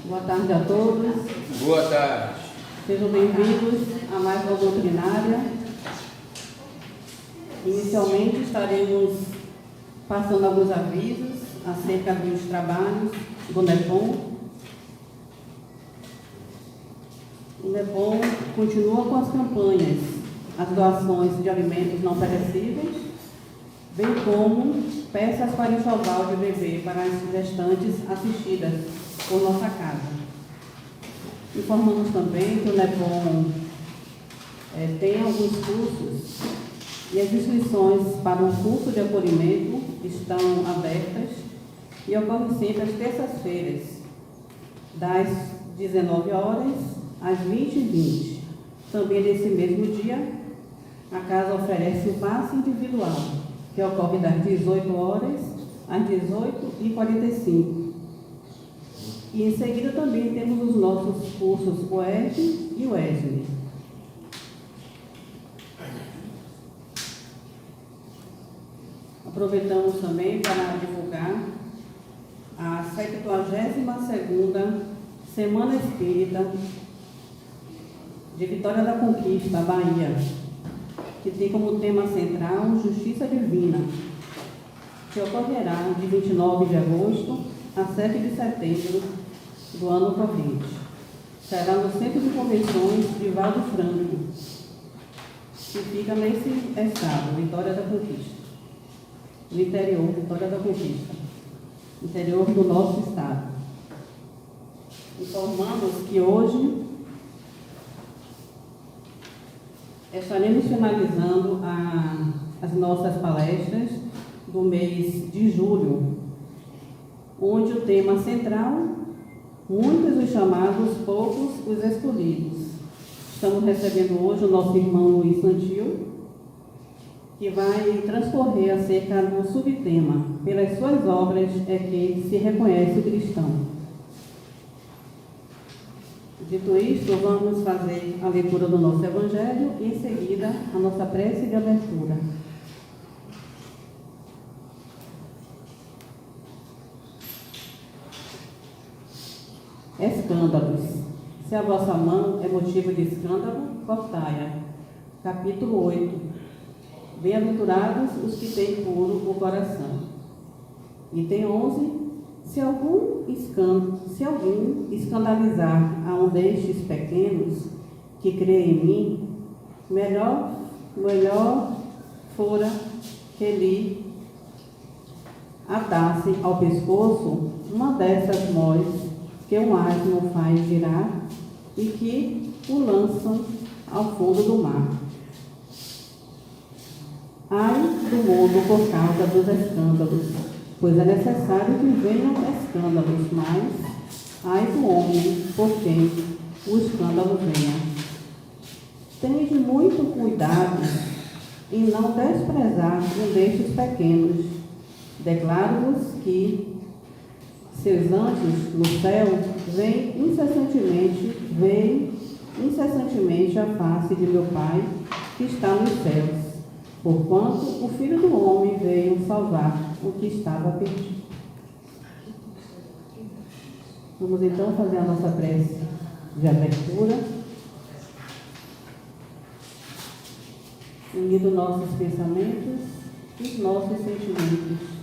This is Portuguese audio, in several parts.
Boa tarde a todos. Boa tarde. Sejam bem-vindos a mais uma doutrinária. Inicialmente estaremos passando alguns avisos acerca dos trabalhos do NEPOM. O NEPOM continua com as campanhas, as doações de alimentos não perecíveis, bem como peças para enxoval de bebê para as gestantes assistidas por nossa casa. Informamos também que o NEPOM tem alguns cursos e as inscrições para um curso de acolhimento estão abertas e ocorrem sempre às terças-feiras, das 19 horas às 20h20. Também nesse mesmo dia, a casa oferece o passe individual, que ocorre das 18 horas às 18h45. E em seguida também temos os nossos cursos UERJ e UESL. Aproveitamos também para divulgar a 72ª Semana Espírita de Vitória da Conquista, Bahia, que tem como tema central Justiça Divina, que ocorrerá de 29 de agosto a 7 de setembro do ano corrente. Será no Centro de Convenções de Valdo Franco, que fica nesse estado, Vitória da Conquista. No interior, Vitória da Conquista, interior do nosso estado. Informamos que hoje estaremos finalizando as nossas palestras do mês de julho, onde o tema central, muitos os chamados, poucos os escolhidos. Estamos recebendo hoje o nosso irmão Luiz Santil, que vai transcorrer acerca do subtema, pelas suas obras é que se reconhece o cristão. Dito isto, vamos fazer a leitura do nosso Evangelho e, em seguida, a nossa prece de abertura. Escândalos. Se a vossa mão é motivo de escândalo, cortai-a. Capítulo 8. Bem-aventurados os que têm puro o coração. Item 11. Se algum escandalizar a um destes pequenos que crê em mim, melhor fora que lhe atasse ao pescoço uma dessas mós que um asno faz girar e que o lançam ao fundo do mar. Ai do mundo por causa dos escândalos, pois é necessário que venham escândalos, mas ai do homem por quem o escândalo venha. Tende muito cuidado em não desprezar um destes pequenos. Declaro-vos que seus anjos no céu veem incessantemente a face de meu Pai que está nos céus, porquanto o Filho do Homem veio salvar o que estava perdido. Vamos então fazer a nossa prece de abertura, unindo nossos pensamentos e nossos sentimentos,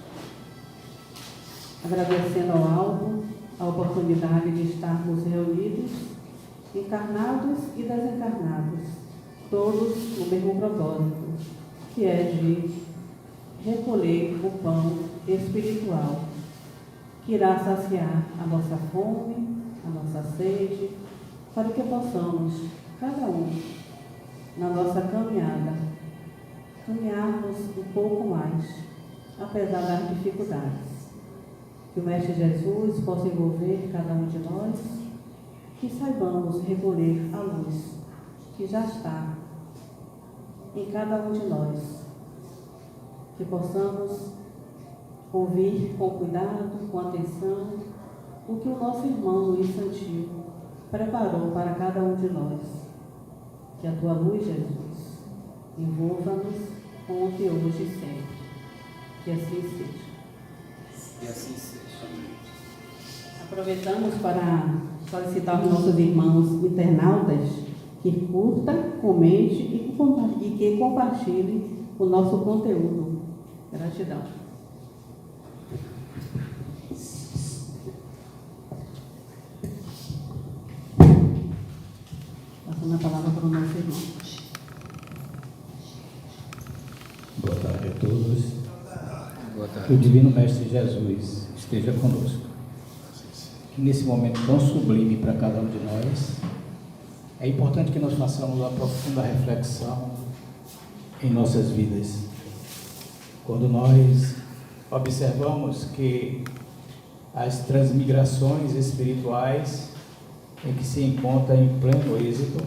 agradecendo ao alto a oportunidade de estarmos reunidos, encarnados e desencarnados, todos no mesmo propósito, que é de recolher o pão espiritual, que irá saciar a nossa fome, a nossa sede, para que possamos, cada um, na nossa caminhada, caminharmos um pouco mais, apesar das dificuldades. Que o Mestre Jesus possa envolver cada um de nós, que saibamos recolher a luz que já está em cada um de nós, que possamos ouvir com cuidado, com atenção, o que o nosso irmão Luiz Santil preparou para cada um de nós. Que a tua luz, Jesus, envolva-nos ontem, hoje e sempre. Que assim seja. Que assim seja. Aproveitamos para solicitar aos nossos irmãos internautas que curta, comente e que compartilhe o nosso conteúdo. Gratidão. Passando a palavra para o nosso irmão. Boa tarde a todos. Boa tarde. Que o Divino Mestre Jesus esteja conosco. Que nesse momento tão sublime para cada um de nós, é importante que nós façamos uma profunda reflexão em nossas vidas. Quando nós observamos que as transmigrações espirituais em que se encontra em pleno êxito,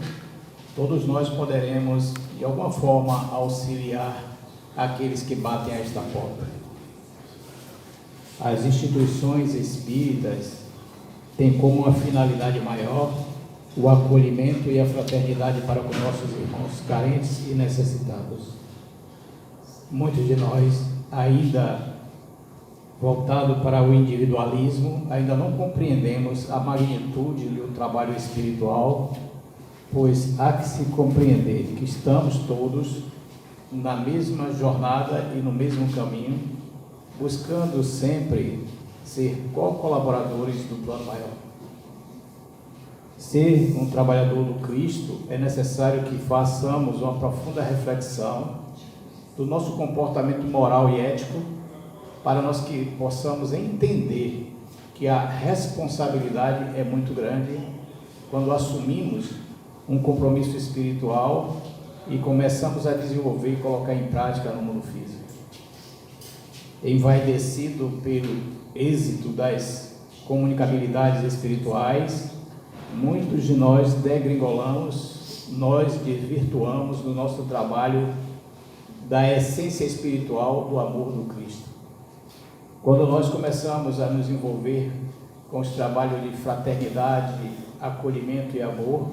todos nós poderemos, de alguma forma, auxiliar aqueles que batem a esta porta. As instituições espíritas têm como uma finalidade maior o acolhimento e a fraternidade para com nossos irmãos carentes e necessitados. Muitos de nós, ainda voltado para o individualismo, ainda não compreendemos a magnitude do trabalho espiritual, pois há que se compreender que estamos todos na mesma jornada e no mesmo caminho, buscando sempre ser colaboradores do plano maior. Ser um trabalhador do Cristo é necessário que façamos uma profunda reflexão do nosso comportamento moral e ético, para nós que possamos entender que a responsabilidade é muito grande quando assumimos um compromisso espiritual e começamos a desenvolver e colocar em prática no mundo físico. Envaidecido pelo êxito das comunicabilidades espirituais, muitos de nós degringolamos, nós desvirtuamos no nosso trabalho da essência espiritual do amor do Cristo. Quando nós começamos a nos envolver com os trabalhos de fraternidade, acolhimento e amor,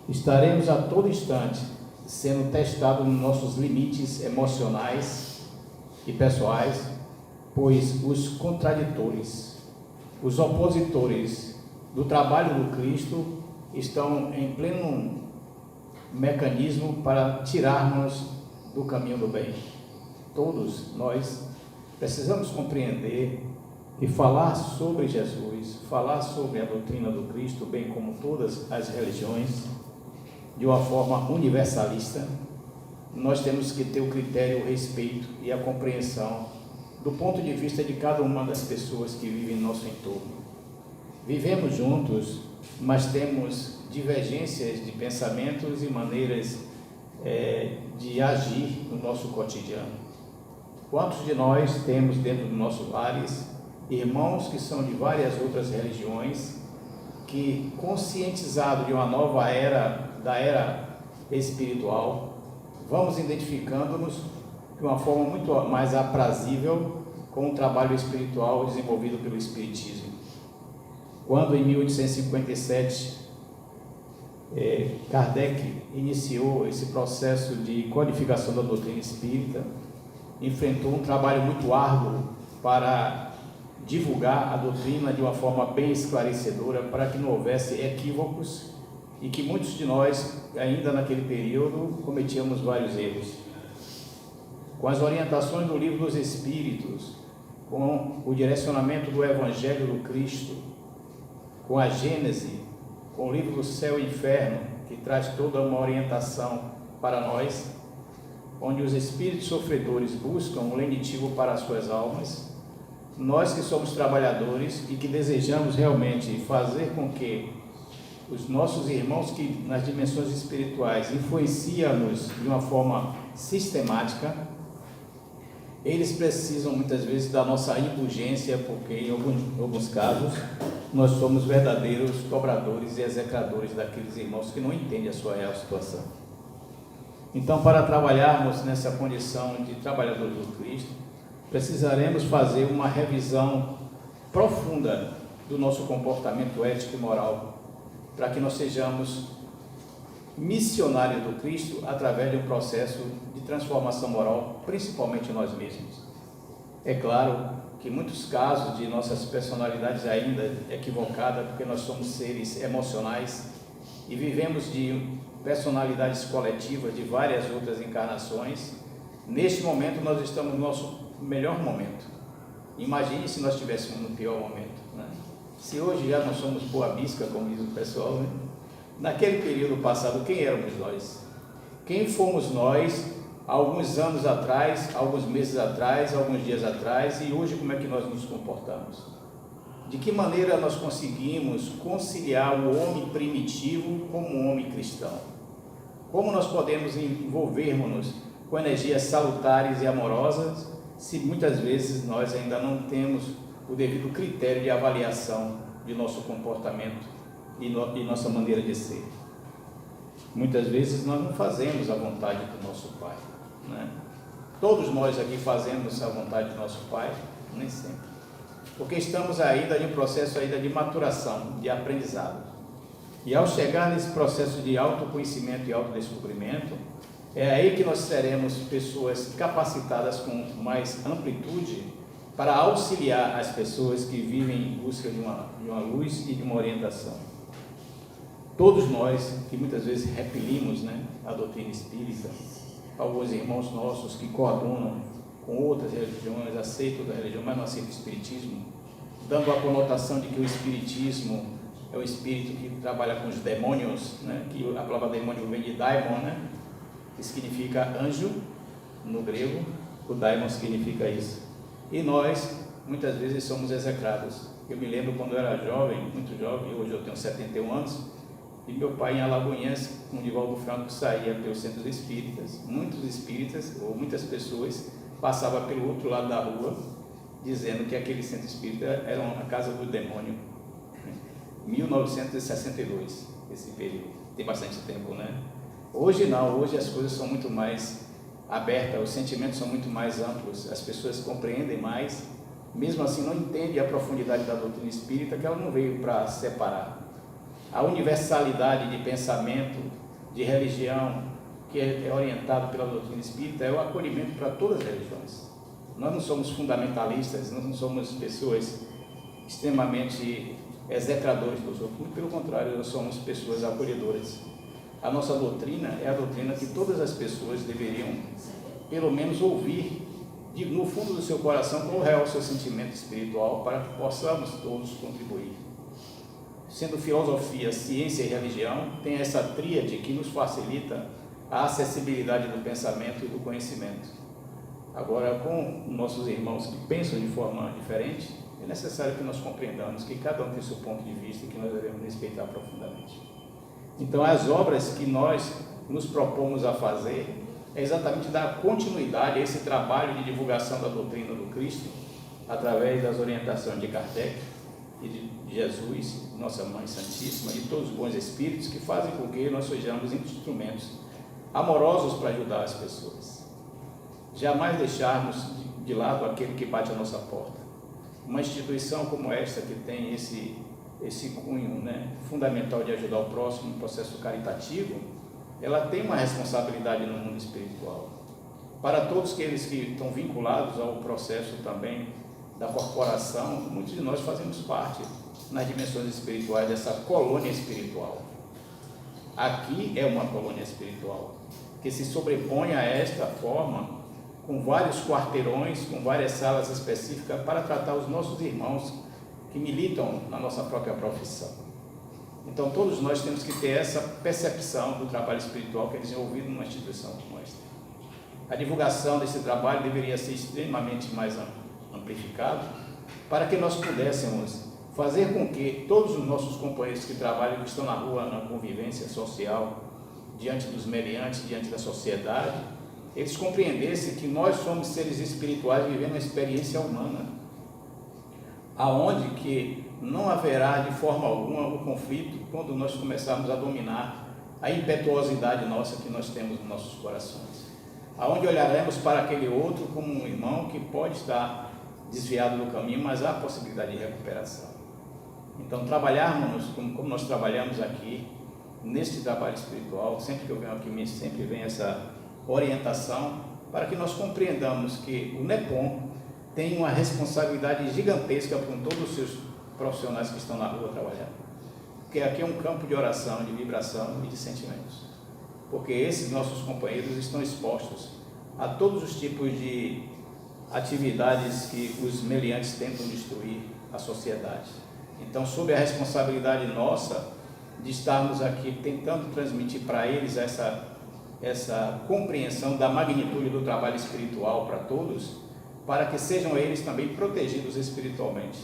estaremos a todo instante sendo testados nos nossos limites emocionais e pessoais, pois os contraditores, os opositores do trabalho do Cristo estão em pleno mecanismo para tirar-nos do caminho do bem. Todos nós precisamos compreender e falar sobre Jesus, falar sobre a doutrina do Cristo, bem como todas as religiões, de uma forma universalista. Nós temos que ter o critério, o respeito e a compreensão do ponto de vista de cada uma das pessoas que vivem em nosso entorno. Vivemos juntos, mas temos divergências de pensamentos e maneiras de agir no nosso cotidiano. Quantos de nós temos dentro dos nossos lares irmãos que são de várias outras religiões, que, conscientizados de uma nova era, da era espiritual, vamos identificando-nos de uma forma muito mais aprazível com o trabalho espiritual desenvolvido pelo Espiritismo. Quando em 1857 Kardec iniciou esse processo de codificação da doutrina espírita, enfrentou um trabalho muito árduo para divulgar a doutrina de uma forma bem esclarecedora, para que não houvesse equívocos e que muitos de nós, ainda naquele período, cometíamos vários erros. Com as orientações do Livro dos Espíritos, com o direcionamento do Evangelho do Cristo, com a Gênese, com o livro do Céu e Inferno, que traz toda uma orientação para nós, onde os espíritos sofredores buscam um lenitivo para as suas almas, nós que somos trabalhadores e que desejamos realmente fazer com que os nossos irmãos que nas dimensões espirituais influenciam-nos de uma forma sistemática, eles precisam muitas vezes da nossa indulgência, porque em alguns casos nós somos verdadeiros cobradores e execradores daqueles irmãos que não entendem a sua real situação. Então, para trabalharmos nessa condição de trabalhadores do Cristo, precisaremos fazer uma revisão profunda do nosso comportamento ético e moral, para que nós sejamos missionários do Cristo através de um processo de transformação moral, principalmente nós mesmos. É claro que em muitos casos de nossas personalidades ainda equivocadas, porque nós somos seres emocionais e vivemos de personalidades coletivas de várias outras encarnações. Neste momento nós estamos no nosso melhor momento. Imagine se nós estivéssemos no pior momento, né? Se hoje já não somos boa bisca, como diz o pessoal, né? Naquele período passado, quem éramos nós? Quem fomos nós alguns anos atrás, alguns meses atrás, alguns dias atrás, e hoje como é que nós nos comportamos? De que maneira nós conseguimos conciliar o homem primitivo como um homem cristão? Como nós podemos envolvermos-nos com energias salutares e amorosas, se muitas vezes nós ainda não temos o devido critério de avaliação de nosso comportamento e nossa maneira de ser? Muitas vezes nós não fazemos a vontade do nosso Pai, né? Todos nós aqui fazemos a vontade do nosso Pai, nem sempre, porque estamos ainda em um processo ainda de maturação, de aprendizado. E ao chegar nesse processo de autoconhecimento e autodescobrimento, é aí que nós seremos pessoas capacitadas com mais amplitude para auxiliar as pessoas que vivem em busca de uma luz e de uma orientação. Todos nós, que muitas vezes repelimos, né, a doutrina espírita, alguns irmãos nossos que coadunam com outras religiões, aceitam da religião, mas não aceitam o espiritismo, dando a conotação de que o espiritismo é o espírito que trabalha com os demônios, né, que a palavra demônio vem de daimon, né, que significa anjo no grego. O daimon significa isso. E nós, muitas vezes, somos execrados. Eu me lembro quando eu era jovem, muito jovem, hoje eu tenho 71 anos, e meu pai em Alagoinhas, com o Divaldo Franco, saía pelos centros espíritas. Muitos espíritas, ou muitas pessoas, passavam pelo outro lado da rua, dizendo que aquele centro espírita era a casa do demônio. 1962, esse período. Tem bastante tempo, né? Hoje não, hoje as coisas são muito mais abertas, os sentimentos são muito mais amplos, as pessoas compreendem mais, mesmo assim não entendem a profundidade da doutrina espírita, que ela não veio para separar. A universalidade de pensamento, de religião, que é orientado pela doutrina espírita, é o acolhimento para todas as religiões. Nós não somos fundamentalistas, nós não somos pessoas extremamente execradores dos outros, pelo contrário, nós somos pessoas acolhedoras. A nossa doutrina é a doutrina que todas as pessoas deveriam, pelo menos, ouvir no fundo do seu coração qual é o seu sentimento espiritual, para que possamos todos contribuir. Sendo filosofia, ciência e religião, tem essa tríade que nos facilita a acessibilidade do pensamento e do conhecimento. Agora, com nossos irmãos que pensam de forma diferente, é necessário que nós compreendamos que cada um tem seu ponto de vista e que nós devemos respeitar profundamente. Então, as obras que nós nos propomos a fazer é exatamente dar continuidade a esse trabalho de divulgação da doutrina do Cristo, através das orientações de Kardec e de Jesus, Nossa Mãe Santíssima, e todos os bons espíritos que fazem com que nós sejamos instrumentos amorosos para ajudar as pessoas. Jamais deixarmos de lado aquele que bate a nossa porta. Uma instituição como esta, que tem esse cunho, né, fundamental de ajudar o próximo no processo caritativo, ela tem uma responsabilidade no mundo espiritual. Para todos aqueles que estão vinculados ao processo também da corporação, muitos de nós fazemos parte nas dimensões espirituais dessa colônia espiritual. Aqui é uma colônia espiritual que se sobrepõe a esta forma, com vários quarteirões, com várias salas específicas para tratar os nossos irmãos que militam na nossa própria profissão. Então todos nós temos que ter essa percepção do trabalho espiritual que é desenvolvido numa instituição como esta. A divulgação desse trabalho deveria ser extremamente mais amplificado, para que nós pudéssemos fazer com que todos os nossos companheiros que trabalham, que estão na rua, na convivência social, diante dos meliantes, diante da sociedade, eles compreendessem que nós somos seres espirituais vivendo uma experiência humana, aonde que não haverá de forma alguma o conflito quando nós começarmos a dominar a impetuosidade nossa que nós temos nos nossos corações, aonde olharemos para aquele outro como um irmão que pode estar desviado do caminho, mas há possibilidade de recuperação. Então, trabalharmos como nós trabalhamos aqui, neste trabalho espiritual, sempre que eu venho aqui, sempre vem essa orientação, para que nós compreendamos que o NEPOM tem uma responsabilidade gigantesca com todos os seus profissionais que estão na rua trabalhando. Porque aqui é um campo de oração, de vibração e de sentimentos. Porque esses nossos companheiros estão expostos a todos os tipos de atividades que os meliantes tentam destruir a sociedade. Então, sob a responsabilidade nossa de estarmos aqui tentando transmitir para eles essa compreensão da magnitude do trabalho espiritual para todos, para que sejam eles também protegidos espiritualmente.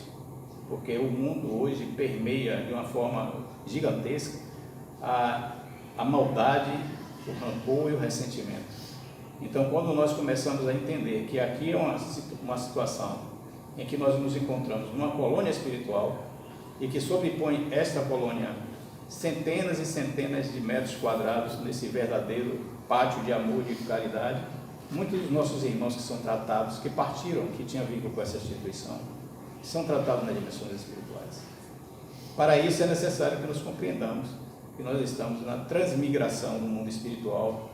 Porque o mundo hoje permeia de uma forma gigantesca a maldade, o rancor e o ressentimento. Então, quando nós começamos a entender que aqui é uma situação em que nós nos encontramos numa colônia espiritual e que sobrepõe esta colônia centenas e centenas de metros quadrados nesse verdadeiro pátio de amor e de caridade, muitos dos nossos irmãos que são tratados, que partiram, que tinham vínculo com essa instituição, são tratados nas dimensões espirituais. Para isso é necessário que nos compreendamos que nós estamos na transmigração do mundo espiritual,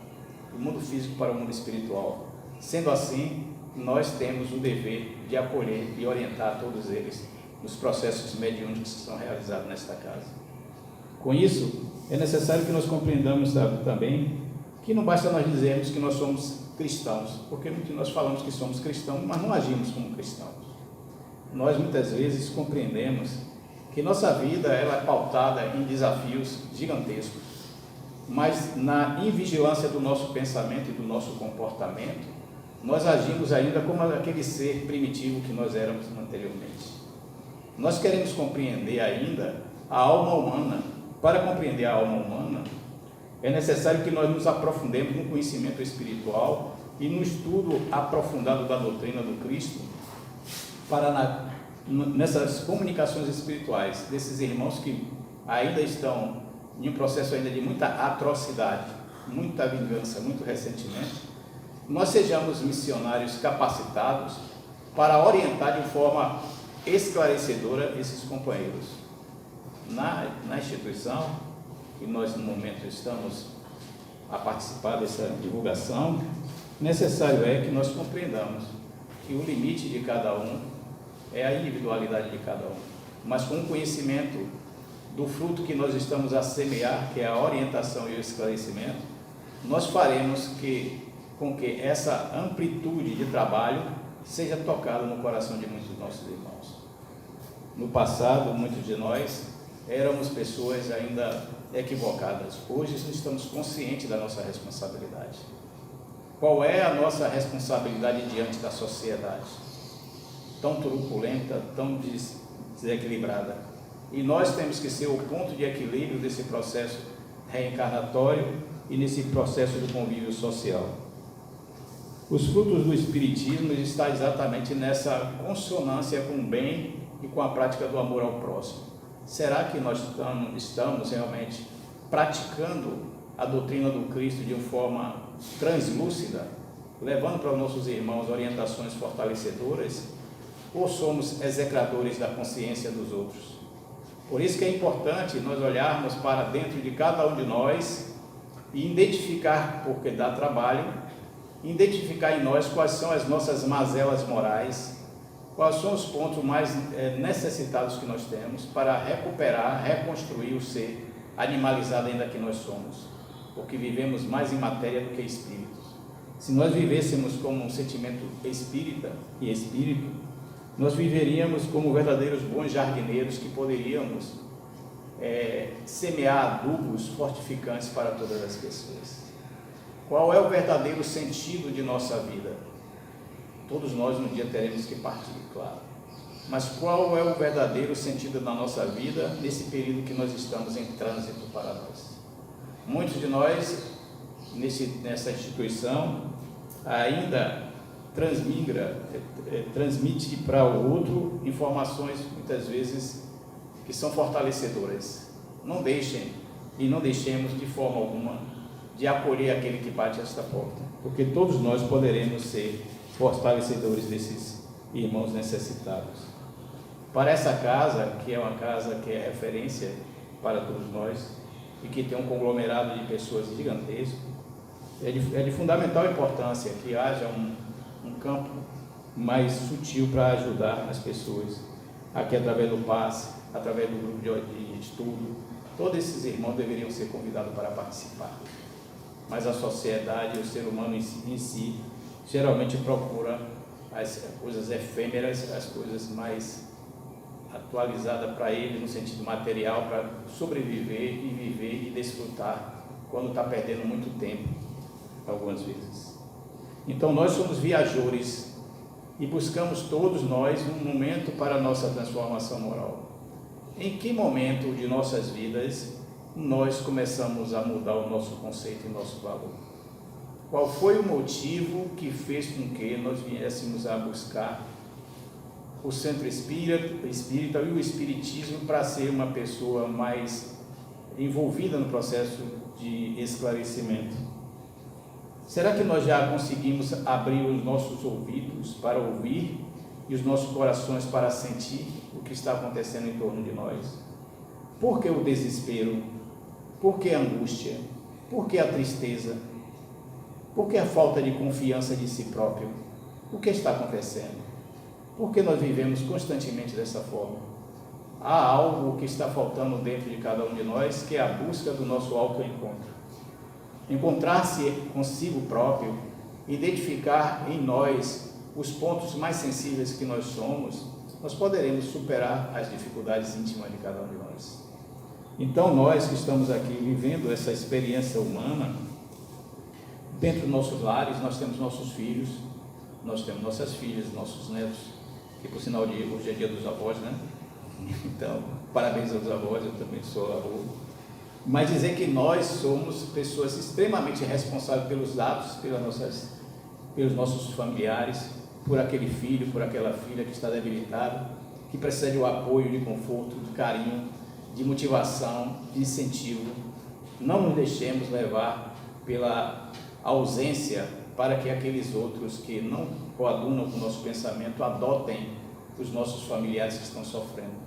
do mundo físico para o mundo espiritual. Sendo assim, nós temos o dever de acolher e orientar todos eles nos processos mediúnicos que são realizados nesta casa. Com isso, é necessário que nós compreendamos também que não basta nós dizermos que nós somos cristãos, porque nós falamos que somos cristãos, mas não agimos como cristãos. Nós muitas vezes compreendemos que nossa vida ela é pautada em desafios gigantescos, mas na invigilância do nosso pensamento e do nosso comportamento, nós agimos ainda como aquele ser primitivo que nós éramos anteriormente. Nós queremos compreender ainda a alma humana. Para compreender a alma humana, é necessário que nós nos aprofundemos no conhecimento espiritual e no estudo aprofundado da doutrina do Cristo, para nessas comunicações espirituais desses irmãos que ainda estão em um processo ainda de muita atrocidade, muita vingança, muito ressentimento, nós sejamos missionários capacitados para orientar de forma esclarecedora esses companheiros. Na instituição, que nós no momento estamos a participar dessa divulgação, necessário é que nós compreendamos que o limite de cada um é a individualidade de cada um, mas com o conhecimento do fruto que nós estamos a semear, que é a orientação e o esclarecimento, nós faremos com que essa amplitude de trabalho seja tocada no coração de muitos dos nossos irmãos. No passado, muitos de nós éramos pessoas ainda equivocadas. Hoje estamos conscientes da nossa responsabilidade. Qual é a nossa responsabilidade diante da sociedade? Tão turbulenta, tão desequilibrada. E nós temos que ser o ponto de equilíbrio desse processo reencarnatório e nesse processo do convívio social. Os frutos do Espiritismo estão exatamente nessa consonância com o bem e com a prática do amor ao próximo. Será que nós estamos realmente praticando a doutrina do Cristo de uma forma translúcida, levando para os nossos irmãos orientações fortalecedoras, ou somos execradores da consciência dos outros? Por isso que é importante nós olharmos para dentro de cada um de nós e identificar, porque dá trabalho, identificar em nós quais são as nossas mazelas morais, quais são os pontos mais necessitados que nós temos para recuperar, reconstruir o ser animalizado ainda que nós somos, porque vivemos mais em matéria do que espíritos. Se nós vivêssemos como um sentimento espírita e espírito, nós viveríamos como verdadeiros bons jardineiros que poderíamos semear adubos fortificantes para todas as pessoas. Qual é o verdadeiro sentido de nossa vida? Todos nós um dia teremos que partir, claro. Mas qual é o verdadeiro sentido da nossa vida nesse período que nós estamos em trânsito para nós? Muitos de nós, nessa instituição, ainda transmite para o outro informações, muitas vezes, que são fortalecedoras. Não deixemos de forma alguma de acolher aquele que bate esta porta, porque todos nós poderemos ser fortalecedores desses irmãos necessitados. Para essa casa, que é uma casa que é referência para todos nós e que tem um conglomerado de pessoas gigantesco, é de fundamental importância que haja um campo mais sutil para ajudar as pessoas. Aqui através do passe, através do grupo de estudo, todos esses irmãos deveriam ser convidados para participar. Mas a sociedade, o ser humano em si geralmente procura as coisas efêmeras, as coisas mais atualizadas para ele no sentido material, para sobreviver e viver e desfrutar quando está perdendo muito tempo, algumas vezes. Então nós somos viajores e buscamos todos nós um momento para a nossa transformação moral. Em que momento de nossas vidas nós começamos a mudar o nosso conceito e o nosso valor? Qual foi o motivo que fez com que nós viéssemos a buscar o centro espírita e o espiritismo para ser uma pessoa mais envolvida no processo de esclarecimento? Será que nós já conseguimos abrir os nossos ouvidos para ouvir e os nossos corações para sentir o que está acontecendo em torno de nós? Por que o desespero? Por que a angústia? Por que a tristeza? Por que a falta de confiança de si próprio? O que está acontecendo? Por que nós vivemos constantemente dessa forma? Há algo que está faltando dentro de cada um de nós, que é a busca do nosso autoencontro. Encontrar-se consigo próprio, identificar em nós os pontos mais sensíveis que nós somos, nós poderemos superar as dificuldades íntimas de cada um de nós. Então nós que estamos aqui vivendo essa experiência humana, dentro dos nossos lares nós temos nossos filhos, nós temos nossas filhas, nossos netos, que por sinal hoje é dia dos avós, né? Então, parabéns aos avós, eu também sou avô. Mas dizer que nós somos pessoas extremamente responsáveis pelos atos, pelos nossos familiares, por aquele filho, por aquela filha que está debilitada, que precisa de um apoio, de conforto, de carinho, de motivação, de incentivo. Não nos deixemos levar pela ausência para que aqueles outros que não coadunam com o nosso pensamento adotem os nossos familiares que estão sofrendo.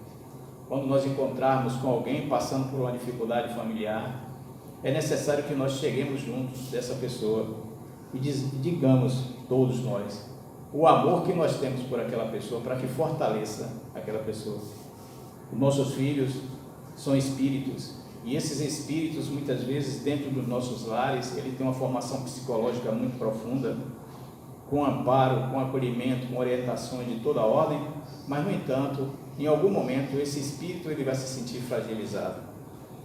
Quando nós encontrarmos com alguém passando por uma dificuldade familiar, é necessário que nós cheguemos juntos dessa pessoa e digamos, todos nós, o amor que nós temos por aquela pessoa, para que fortaleça aquela pessoa. Os nossos filhos são espíritos, e esses espíritos, muitas vezes, dentro dos nossos lares, ele tem uma formação psicológica muito profunda, com amparo, com acolhimento, com orientações de toda ordem, mas, no entanto, em algum momento, esse espírito ele vai se sentir fragilizado.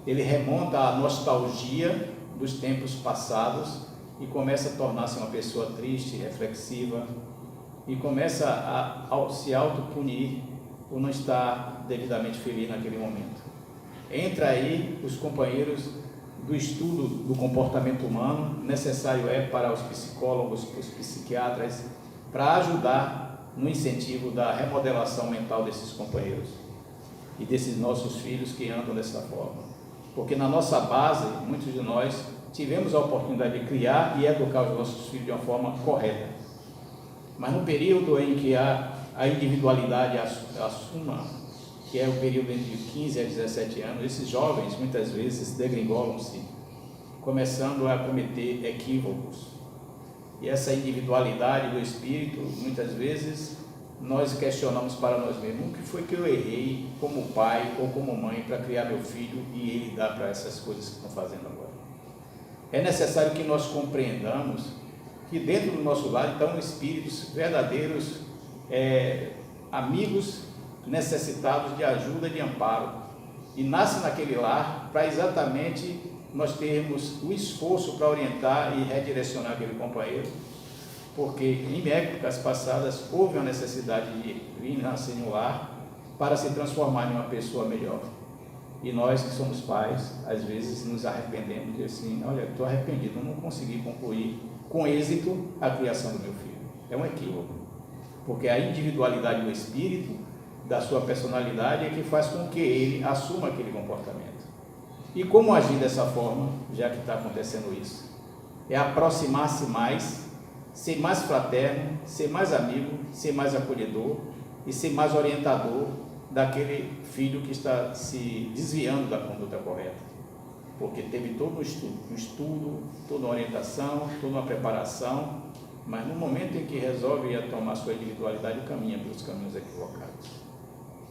Ele remonta à nostalgia dos tempos passados e começa a tornar-se uma pessoa triste, reflexiva, e começa a se autopunir por não estar devidamente feliz naquele momento. Entra aí os companheiros do estudo do comportamento humano, necessário é para os psicólogos, os psiquiatras, para ajudar no incentivo da remodelação mental desses companheiros e desses nossos filhos que andam dessa forma. Porque na nossa base, muitos de nós tivemos a oportunidade de criar e educar os nossos filhos de uma forma correta. Mas no período em que a individualidade assuma, que é o período entre 15 a 17 anos, esses jovens muitas vezes degringolam-se, começando a cometer equívocos. E essa individualidade do espírito, muitas vezes, nós questionamos para nós mesmos: o que foi que eu errei como pai ou como mãe para criar meu filho e ele dar para essas coisas que estão fazendo agora? É necessário que nós compreendamos que dentro do nosso lar estão espíritos verdadeiros, amigos necessitados de ajuda, de amparo, e nasce naquele lar para exatamente nós termos o esforço para orientar e redirecionar aquele companheiro, porque em épocas passadas houve a necessidade de vir nascer no lar para se transformar em uma pessoa melhor. E nós que somos pais, às vezes nos arrependemos de assim: olha, estou arrependido, não consegui concluir com êxito a criação do meu filho. É um equívoco, porque a individualidade do espírito, da sua personalidade, é que faz com que ele assuma aquele comportamento. E como agir dessa forma, já que está acontecendo isso? É aproximar-se mais, ser mais fraterno, ser mais amigo, ser mais acolhedor e ser mais orientador daquele filho que está se desviando da conduta correta. Porque teve todo um estudo, toda uma orientação, toda uma preparação, mas no momento em que resolve tomar sua individualidade, caminha pelos caminhos equivocados.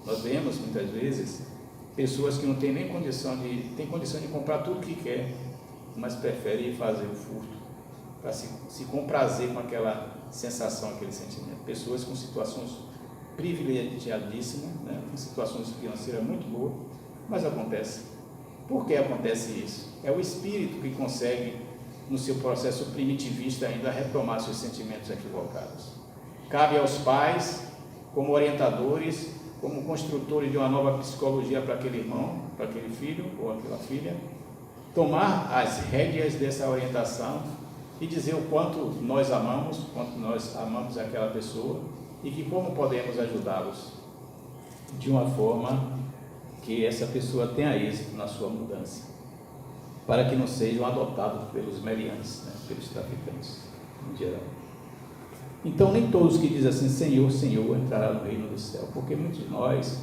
Nós vemos muitas vezes pessoas que não têm nem condição de comprar tudo que quer, mas preferem fazer o furto para se comprazer com aquela sensação, aquele sentimento. Pessoas com situações privilegiadíssimas, né? Com situações financeiras muito boas, mas acontece. Por que acontece isso? É o espírito que consegue, no seu processo primitivista ainda, retomar seus sentimentos equivocados. Cabe aos pais, como orientadores, como construtores de uma nova psicologia para aquele irmão, para aquele filho ou aquela filha, tomar as rédeas dessa orientação e dizer o quanto nós amamos aquela pessoa e que como podemos ajudá-los de uma forma que essa pessoa tenha êxito na sua mudança, para que não sejam adotados pelos meliantes, né, pelos traficantes em geral. Então nem todos que dizem assim, Senhor, Senhor, entrarão no reino do céu, porque muitos de nós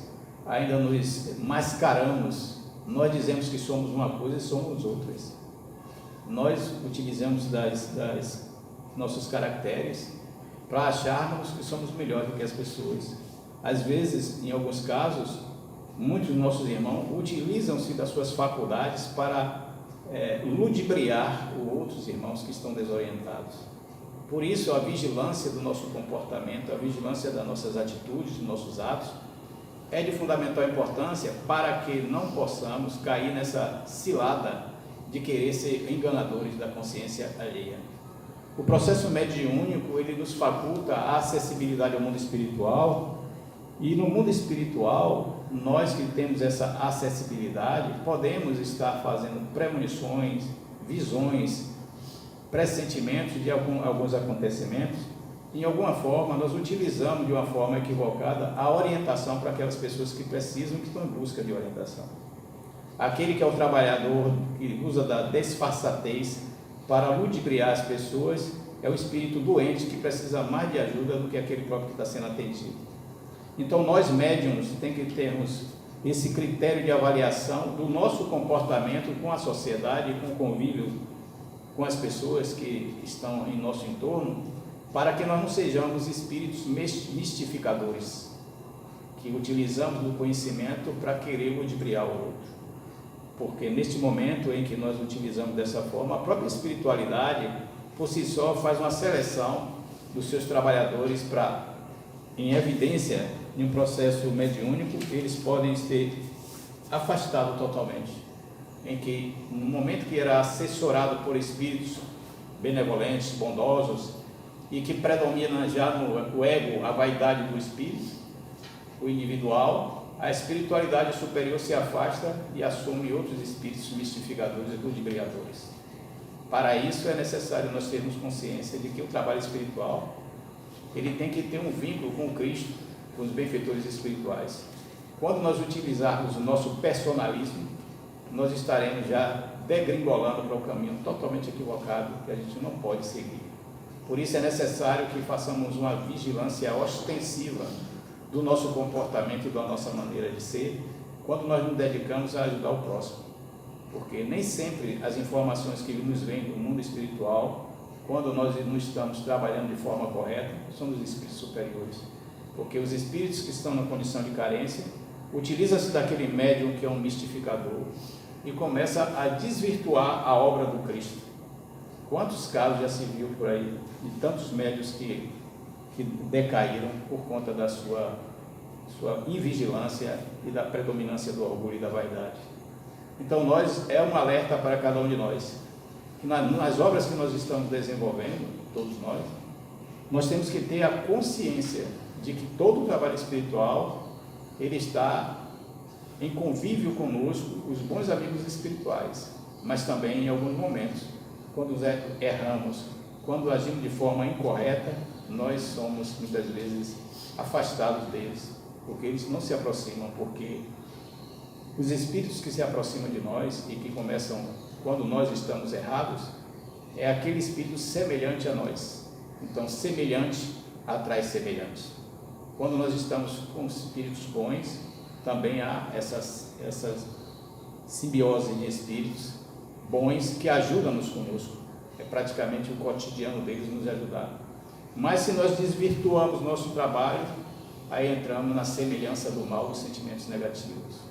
ainda nos mascaramos, nós dizemos que somos uma coisa e somos outras. Nós utilizamos das nossos caracteres para acharmos que somos melhores do que as pessoas. Às vezes, em alguns casos, muitos dos nossos irmãos utilizam-se das suas faculdades para ludibriar outros irmãos que estão desorientados. Por isso, a vigilância do nosso comportamento, a vigilância das nossas atitudes, dos nossos atos, é de fundamental importância para que não possamos cair nessa cilada de querer ser enganadores da consciência alheia. O processo mediúnico, ele nos faculta a acessibilidade ao mundo espiritual, e no mundo espiritual, nós que temos essa acessibilidade, podemos estar fazendo premonições, visões, pressentimentos de alguns acontecimentos. Em alguma forma, nós utilizamos de uma forma equivocada a orientação para aquelas pessoas que precisam, que estão em busca de orientação. Aquele que é o trabalhador, que usa da disfarçatez para ludibriar as pessoas, é o espírito doente que precisa mais de ajuda do que aquele próprio que está sendo atendido. Então, nós médiuns tem que termos esse critério de avaliação do nosso comportamento com a sociedade, com o convívio com as pessoas que estão em nosso entorno, para que nós não sejamos espíritos mistificadores, que utilizamos do conhecimento para querer ludibriar o outro. Porque neste momento em que nós utilizamos dessa forma, a própria espiritualidade, por si só, faz uma seleção dos seus trabalhadores para, em evidência, em um processo mediúnico, eles podem ser afastados totalmente, em que, no momento que era assessorado por espíritos benevolentes, bondosos, e que predomina já no ego a vaidade do espírito, o individual, a espiritualidade superior se afasta e assume outros espíritos mistificadores e ludibriadores. Para isso é necessário nós termos consciência de que o trabalho espiritual, ele tem que ter um vínculo com o Cristo, com os benfeitores espirituais. Quando nós utilizarmos o nosso personalismo, nós estaremos já degringolando para o caminho totalmente equivocado, que a gente não pode seguir. Por isso é necessário que façamos uma vigilância ostensiva do nosso comportamento e da nossa maneira de ser, quando nós nos dedicamos a ajudar o próximo. Porque nem sempre as informações que nos vêm do mundo espiritual, quando nós não estamos trabalhando de forma correta, são dos espíritos superiores. Porque os espíritos que estão na condição de carência, utilizam-se daquele médium que é um mistificador e começa a desvirtuar a obra do Cristo. Quantos casos já se viu por aí, de tantos médiuns que decaíram por conta da sua invigilância e da predominância do orgulho e da vaidade. Então, é um alerta para cada um de nós, que nas obras que nós estamos desenvolvendo, todos nós temos que ter a consciência de que todo o trabalho espiritual, ele está em convívio conosco, os bons amigos espirituais, mas também em alguns momentos, quando erramos, quando agimos de forma incorreta, nós somos muitas vezes afastados deles, porque eles não se aproximam, porque os espíritos que se aproximam de nós e que começam quando nós estamos errados, é aquele espírito semelhante a nós. Então, semelhante atrai semelhante. Quando nós estamos com espíritos bons, também há essas simbiose de espíritos bons que ajudam-nos conosco. É praticamente o cotidiano deles nos ajudar. Mas se nós desvirtuamos nosso trabalho, aí entramos na semelhança do mal, dos sentimentos negativos.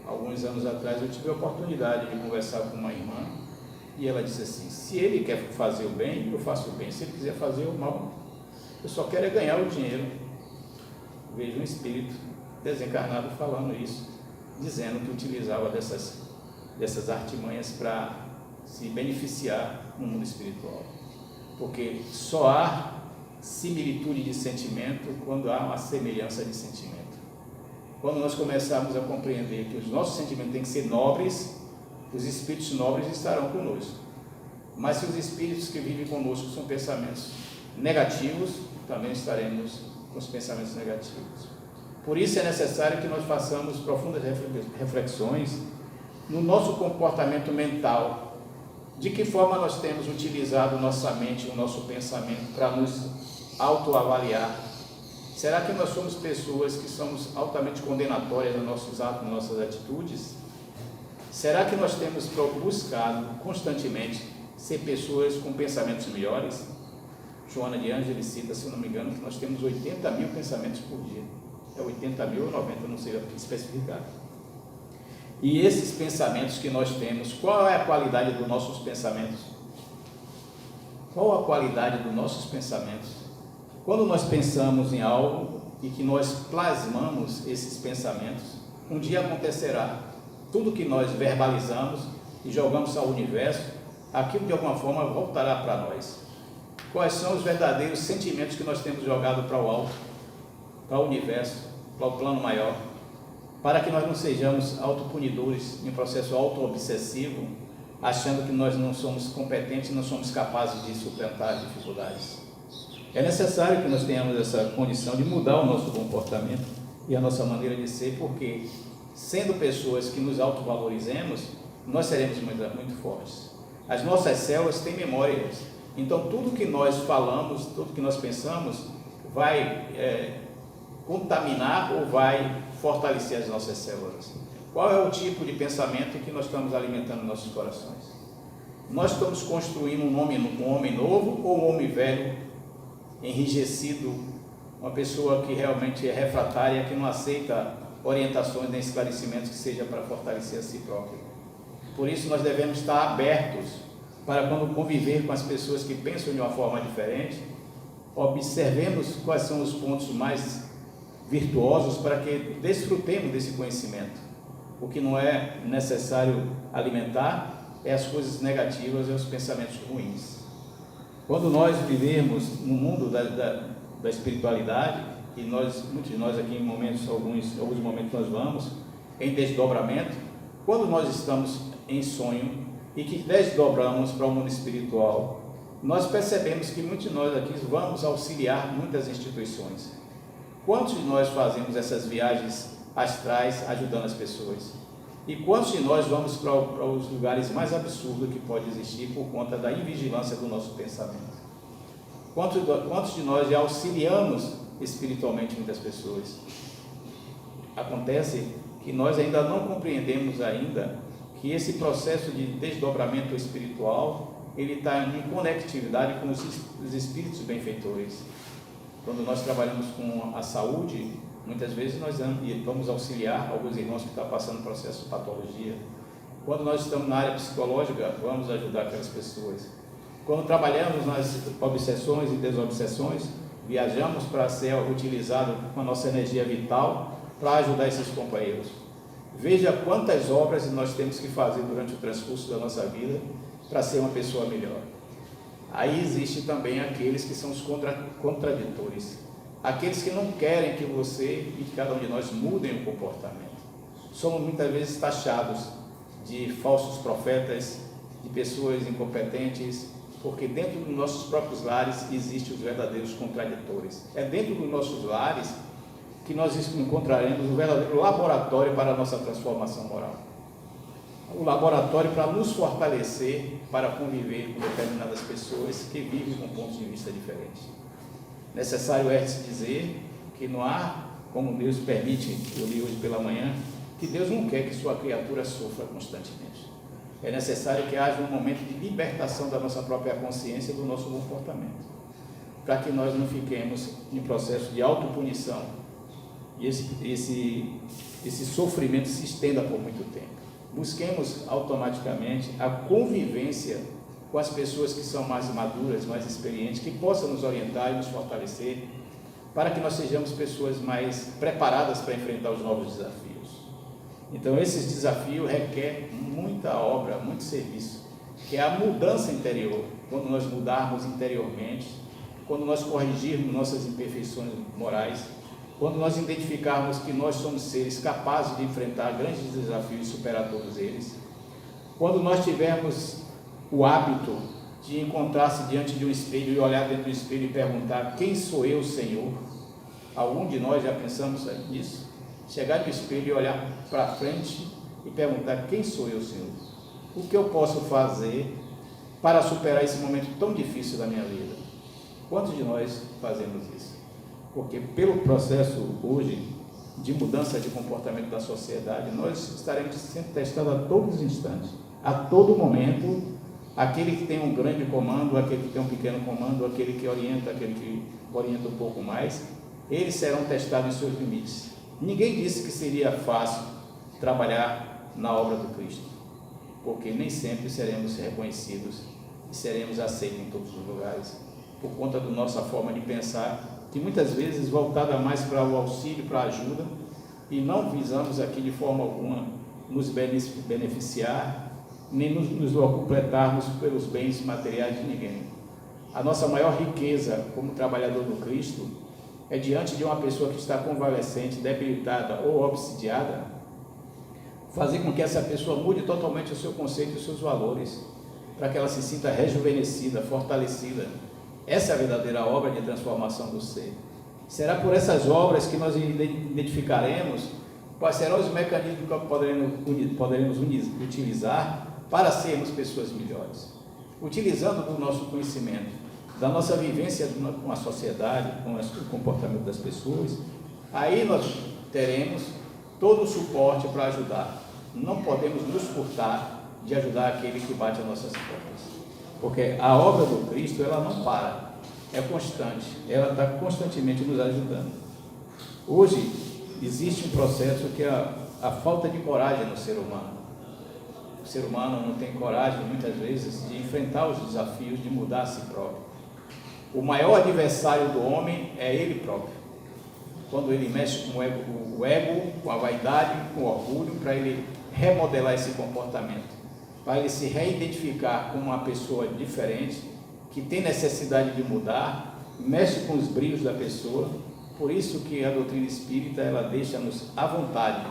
Alguns anos atrás eu tive a oportunidade de conversar com uma irmã e ela disse assim: se ele quer fazer o bem, eu faço o bem. Se ele quiser fazer o mal, eu só quero é ganhar o dinheiro. Vejo um espírito desencarnado falando isso, dizendo que utilizava dessas artimanhas para se beneficiar no mundo espiritual. Porque só há similitude de sentimento quando há uma semelhança de sentimento. Quando nós começarmos a compreender que os nossos sentimentos têm que ser nobres, os espíritos nobres estarão conosco. Mas se os espíritos que vivem conosco são pensamentos negativos, também estaremos com os pensamentos negativos. Por isso é necessário que nós façamos profundas reflexões no nosso comportamento mental. De que forma nós temos utilizado nossa mente, o nosso pensamento para nos autoavaliar? Será que nós somos pessoas que somos altamente condenatórias nos nossos atos, nas nossas atitudes? Será que nós temos buscado constantemente ser pessoas com pensamentos melhores? Joana de Ângeles cita, se não me engano, que nós temos 80 mil pensamentos por dia. É 80 mil ou 90, não sei especificar. E esses pensamentos que nós temos, qual é a qualidade dos nossos pensamentos? Qual a qualidade dos nossos pensamentos? Quando nós pensamos em algo e que nós plasmamos esses pensamentos, um dia acontecerá. Tudo que nós verbalizamos e jogamos ao universo, aquilo de alguma forma voltará para nós. Quais são os verdadeiros sentimentos que nós temos jogado para o alto, para o universo, para o plano maior, para que nós não sejamos autopunidores em um processo auto-obsessivo, achando que nós não somos competentes, não somos capazes de suplantar as dificuldades. É necessário que nós tenhamos essa condição de mudar o nosso comportamento e a nossa maneira de ser, porque sendo pessoas que nos autovalorizemos, nós seremos muito fortes. As nossas células têm memórias, então tudo que nós falamos, tudo que nós pensamos vai contaminar ou vai fortalecer as nossas células. Qual é o tipo de pensamento que nós estamos alimentando nos nossos corações? Nós estamos construindo um homem novo ou um homem velho, enrijecido, uma pessoa que realmente é refratária, que não aceita orientações nem esclarecimentos que seja para fortalecer a si próprio? Por isso nós devemos estar abertos para, quando conviver com as pessoas que pensam de uma forma diferente, observemos quais são os pontos mais virtuosos para que desfrutemos desse conhecimento. O que não é necessário alimentar é as coisas negativas e os pensamentos ruins. Quando nós vivemos no mundo da espiritualidade, e muitos de nós aqui em alguns momentos nós vamos em desdobramento, quando nós estamos em sonho e que desdobramos para o mundo espiritual, nós percebemos que muitos de nós aqui vamos auxiliar muitas instituições. Quantos de nós fazemos essas viagens astrais ajudando as pessoas? E quantos de nós vamos para os lugares mais absurdos que pode existir por conta da invigilância do nosso pensamento? Quantos de nós já auxiliamos espiritualmente muitas pessoas? Acontece que nós ainda não compreendemos ainda que esse processo de desdobramento espiritual, ele está em conectividade com os espíritos benfeitores. Quando nós trabalhamos com a saúde, muitas vezes nós vamos auxiliar alguns irmãos que estão passando processo de patologia. Quando nós estamos na área psicológica, vamos ajudar aquelas pessoas. Quando trabalhamos nas obsessões e desobsessões, viajamos para ser utilizado com a nossa energia vital para ajudar esses companheiros. Veja quantas obras nós temos que fazer durante o transcurso da nossa vida para ser uma pessoa melhor. Aí existe também aqueles que são os contraditores, aqueles que não querem que você e cada um de nós mudem o comportamento. Somos muitas vezes taxados de falsos profetas, de pessoas incompetentes, porque dentro dos nossos próprios lares existem os verdadeiros contraditores. É dentro dos nossos lares que nós encontraremos o verdadeiro laboratório para a nossa transformação moral. O laboratório para nos fortalecer para conviver com determinadas pessoas que vivem com pontos de vista diferentes. Necessário é se dizer que não há, como Deus permite, eu li hoje pela manhã, que Deus não quer que sua criatura sofra constantemente. É necessário que haja um momento de libertação da nossa própria consciência e do nosso comportamento. para que nós não fiquemos em processo de autopunição e esse sofrimento se estenda por muito tempo. Busquemos automaticamente a convivência com as pessoas que são mais maduras, mais experientes, que possam nos orientar e nos fortalecer, para que nós sejamos pessoas mais preparadas para enfrentar os novos desafios. Então, esses desafios requerem muita obra, muito serviço, que é a mudança interior. Quando nós mudarmos interiormente, quando nós corrigirmos nossas imperfeições morais, quando nós identificarmos que nós somos seres capazes de enfrentar grandes desafios e superar todos eles, quando nós tivermos o hábito de encontrar-se diante de um espelho e olhar dentro do espelho e perguntar: quem sou eu, Senhor? Algum de nós já pensamos nisso? Chegar no espelho e olhar para frente e perguntar: quem sou eu, Senhor? O que eu posso fazer para superar esse momento tão difícil da minha vida? Quantos de nós fazemos isso? Porque pelo processo hoje de mudança de comportamento da sociedade, nós estaremos sendo testados a todos os instantes, a todo momento. Aquele que tem um grande comando, aquele que tem um pequeno comando, aquele que orienta um pouco mais, eles serão testados em seus limites. Ninguém disse que seria fácil trabalhar na obra do Cristo, porque nem sempre seremos reconhecidos e seremos aceitos em todos os lugares, por conta da nossa forma de pensar, que muitas vezes voltada mais para o auxílio, para a ajuda, e não visamos aqui de forma alguma nos beneficiar, nem nos completarmos pelos bens materiais de ninguém. A nossa maior riqueza como trabalhador do Cristo é diante de uma pessoa que está convalescente, debilitada ou obsidiada, fazer com que essa pessoa mude totalmente o seu conceito e os seus valores, para que ela se sinta rejuvenescida, fortalecida. Essa é a verdadeira obra de transformação do ser. Será por essas obras que nós identificaremos quais serão os mecanismos que poderemos utilizar para sermos pessoas melhores. Utilizando do nosso conhecimento, da nossa vivência com a sociedade, com o comportamento das pessoas, aí nós teremos todo o suporte para ajudar. Não podemos nos furtar de ajudar aquele que bate às nossas portas. Porque a obra do Cristo, ela não para, é constante, ela está constantemente nos ajudando. Hoje, existe um processo que é a falta de coragem no ser humano. O ser humano não tem coragem, muitas vezes, de enfrentar os desafios, de mudar a si próprio. O maior adversário do homem é ele próprio. Quando ele mexe com o ego, com a vaidade, com o orgulho, para ele remodelar esse comportamento, para ele se reidentificar como uma pessoa diferente, que tem necessidade de mudar, mexe com os brilhos da pessoa. Por isso que a doutrina espírita, ela deixa-nos à vontade,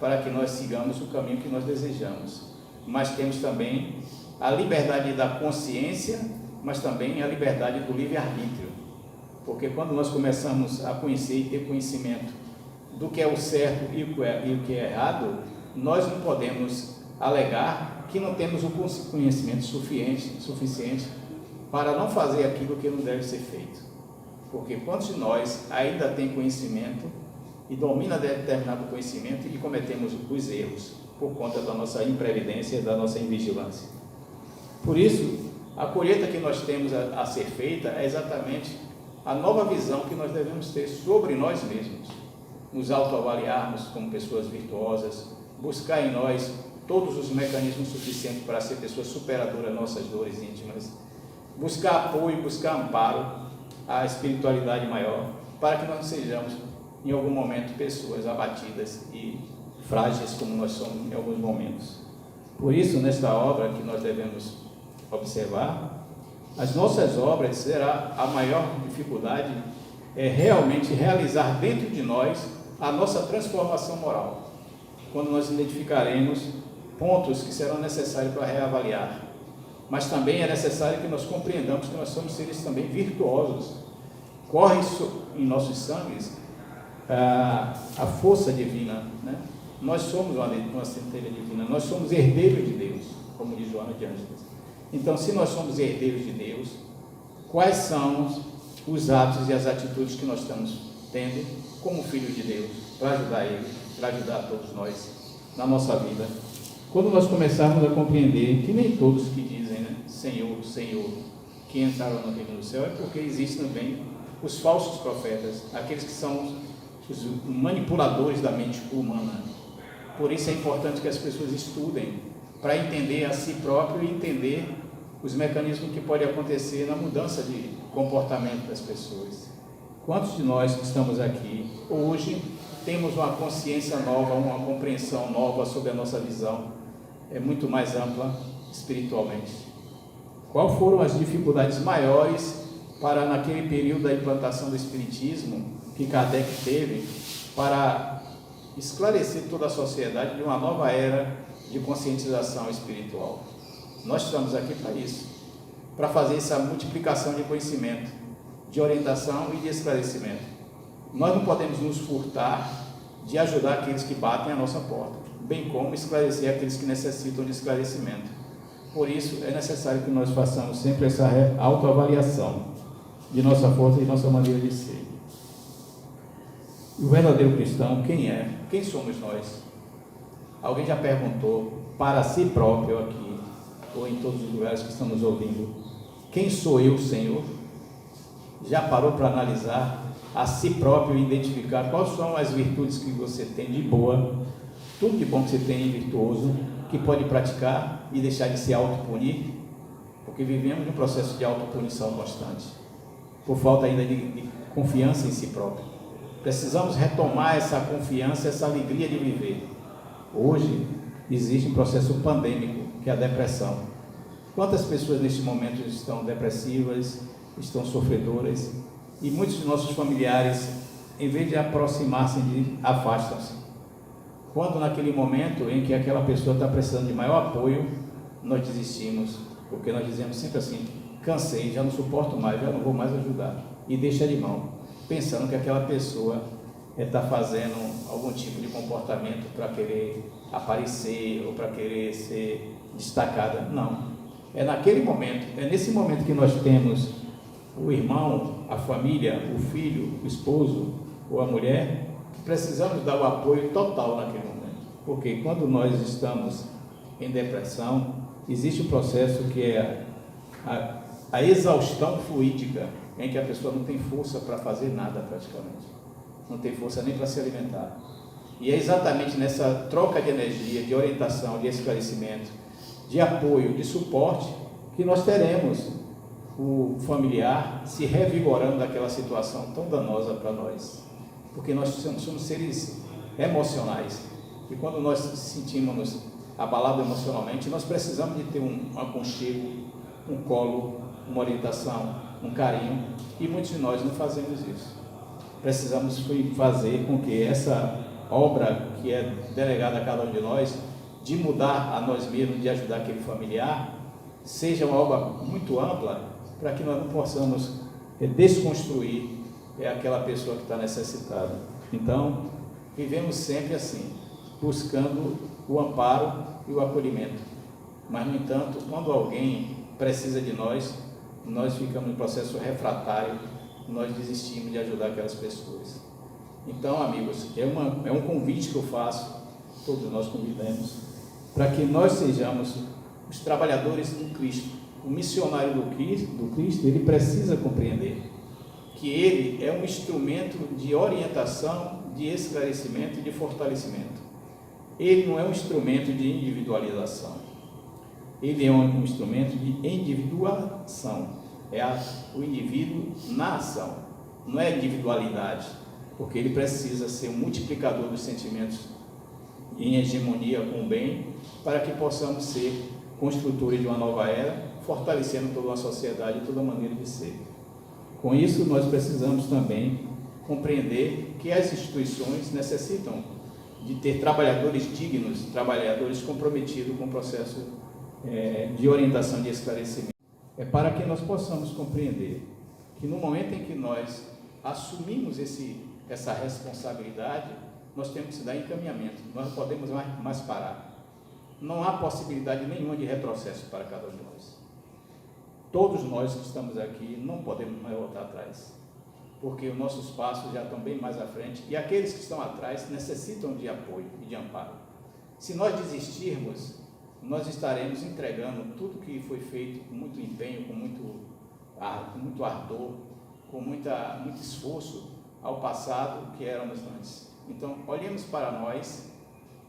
para que nós sigamos o caminho que nós desejamos. Mas temos também a liberdade da consciência, mas também a liberdade do livre-arbítrio. Porque quando nós começamos a conhecer e ter conhecimento do que é o certo e o que é errado, nós não podemos alegar que não temos o conhecimento suficiente para não fazer aquilo que não deve ser feito. Porque quantos de nós ainda tem conhecimento e domina determinado conhecimento e cometemos os erros por conta da nossa imprevidência e da nossa invigilância. Por isso, a colheita que nós temos a ser feita é exatamente a nova visão que nós devemos ter sobre nós mesmos, nos autoavaliarmos como pessoas virtuosas, buscar em nós todos os mecanismos suficientes para ser pessoas superadoras das nossas dores íntimas, buscar apoio, buscar amparo, a espiritualidade maior, para que nós não sejamos, em algum momento, pessoas abatidas e frágeis como nós somos em alguns momentos. Por isso, nesta obra que nós devemos observar, as nossas obras será a maior dificuldade é realmente realizar dentro de nós a nossa transformação moral, quando nós identificaremos pontos que serão necessários para reavaliar. Mas também é necessário que nós compreendamos que nós somos seres também virtuosos. Corre em nossos sangues a força divina, né? Nós somos uma centelha divina, nós somos herdeiros de Deus, como diz Joana de Ângeles. Então, se nós somos herdeiros de Deus, quais são os atos e as atitudes que nós estamos tendo como filhos de Deus, para ajudar Ele, para ajudar a todos nós na nossa vida? Quando nós começarmos a compreender que nem todos que dizem, né, Senhor, Senhor, que entraram no reino do céu, é porque existem também os falsos profetas, aqueles que são os manipuladores da mente humana. Por isso é importante que as pessoas estudem, para entender a si próprio e entender os mecanismos que podem acontecer na mudança de comportamento das pessoas. Quantos de nós que estamos aqui hoje temos uma consciência nova, uma compreensão nova sobre a nossa visão, muito mais ampla espiritualmente? Quais foram as dificuldades maiores para, naquele período da implantação do Espiritismo, que Kardec teve, para esclarecer toda a sociedade de uma nova era de conscientização espiritual? Nós estamos aqui para isso, para fazer essa multiplicação de conhecimento, de orientação e de esclarecimento. Nós não podemos nos furtar de ajudar aqueles que batem a nossa porta, bem como esclarecer aqueles que necessitam de esclarecimento. Por isso, é necessário que nós façamos sempre essa autoavaliação de nossa força e nossa maneira de ser. O verdadeiro cristão, quem é? Quem somos nós? Alguém já perguntou para si próprio aqui, ou em todos os lugares que estão nos ouvindo, quem sou eu, Senhor? Já parou para analisar a si próprio e identificar quais são as virtudes que você tem de boa, tudo de bom que você tem de virtuoso, que pode praticar e deixar de se autopunir? Porque vivemos um processo de autopunição constante, por falta ainda de confiança em si próprio. Precisamos retomar essa confiança, essa alegria de viver. Hoje existe um processo pandêmico, que é a depressão. Quantas pessoas neste momento estão depressivas, estão sofredoras, e muitos de nossos familiares, em vez de aproximar-se, afastam-se. Quando naquele momento em que aquela pessoa está precisando de maior apoio, nós desistimos, porque nós dizemos sempre assim: cansei, já não suporto mais, já não vou mais ajudar, e deixa de mão, pensando que aquela pessoa está fazendo algum tipo de comportamento para querer aparecer ou para querer ser destacada. Não, é naquele momento, é nesse momento que nós temos o irmão, a família, o filho, o esposo ou a mulher, que precisamos dar o apoio total naquele momento, porque quando nós estamos em depressão, existe um processo que é a exaustão fluídica, em que a pessoa não tem força para fazer nada praticamente, não tem força nem para se alimentar. E é exatamente nessa troca de energia, de orientação, de esclarecimento, de apoio, de suporte, que nós teremos o familiar se revigorando daquela situação tão danosa para nós, porque nós somos seres emocionais, e quando nós sentimos abalados emocionalmente, nós precisamos de ter um aconchego, um colo, uma orientação, um carinho, e muitos de nós não fazemos isso. Precisamos fazer com que essa obra que é delegada a cada um de nós, de mudar a nós mesmos, de ajudar aquele familiar, seja uma obra muito ampla, para que nós não possamos desconstruir aquela pessoa que está necessitada. Então, vivemos sempre assim, buscando o amparo e o acolhimento. Mas, no entanto, quando alguém precisa de nós, nós ficamos em processo refratário, nós desistimos de ajudar aquelas pessoas. Então, amigos, é um convite que eu faço, todos nós convidamos, para que nós sejamos os trabalhadores do Cristo. O missionário do Cristo, ele precisa compreender que ele é um instrumento de orientação, de esclarecimento e de fortalecimento. Ele não é um instrumento de individualização. Ele é um instrumento de individuação. É o indivíduo na ação, não é individualidade, porque ele precisa ser um multiplicador dos sentimentos em hegemonia com o bem, para que possamos ser construtores de uma nova era, fortalecendo toda a sociedade e toda a maneira de ser. Com isso, nós precisamos também compreender que as instituições necessitam de ter trabalhadores dignos, trabalhadores comprometidos com o processo de orientação e de esclarecimento. É para que nós possamos compreender que no momento em que nós assumimos essa responsabilidade, nós temos que dar encaminhamento, nós não podemos mais parar. Não há possibilidade nenhuma de retrocesso para cada um de nós. Todos nós que estamos aqui não podemos mais voltar atrás, porque os nossos passos já estão bem mais à frente, e aqueles que estão atrás necessitam de apoio e de amparo. Se nós desistirmos, nós estaremos entregando tudo que foi feito com muito empenho, com muito com muito ardor, com muito esforço ao passado que éramos antes. Então, olhemos para nós,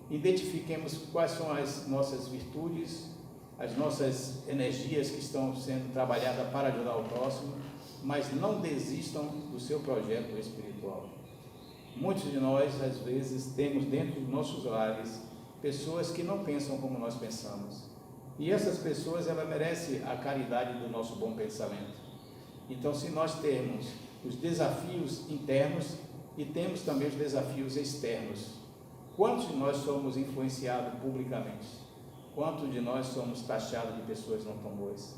identifiquemos quais são as nossas virtudes, as nossas energias que estão sendo trabalhadas para ajudar o próximo, mas não desistam do seu projeto espiritual. Muitos de nós, às vezes, temos dentro dos nossos lares pessoas que não pensam como nós pensamos. E essas pessoas, ela merece a caridade do nosso bom pensamento. Então, se nós temos os desafios internos e temos também os desafios externos, quantos de nós somos influenciados publicamente? Quantos de nós somos taxados de pessoas não tão boas?